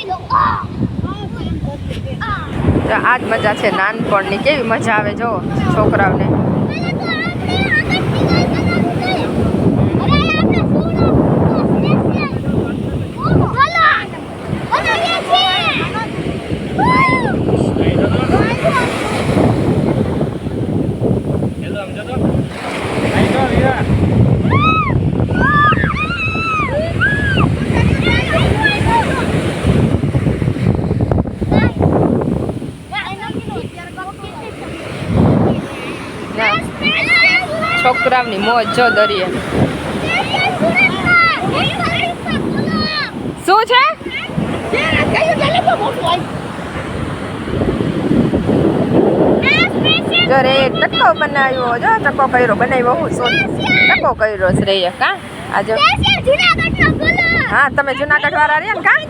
તો આ જ મજા છે નાનપણની, કેવી મજા આવે જો છોકરાઓને. છોકરાઓની મોજ જો દરિયે. શું છે? જો રે ટકો બનાવ્યો, જો ટકો કર્યો, બનાવ્યો હું શું ટકો કર્યો શ્રેય. કા આજે હા તમે જુનાગઢ વાળા રહ્યા ને કા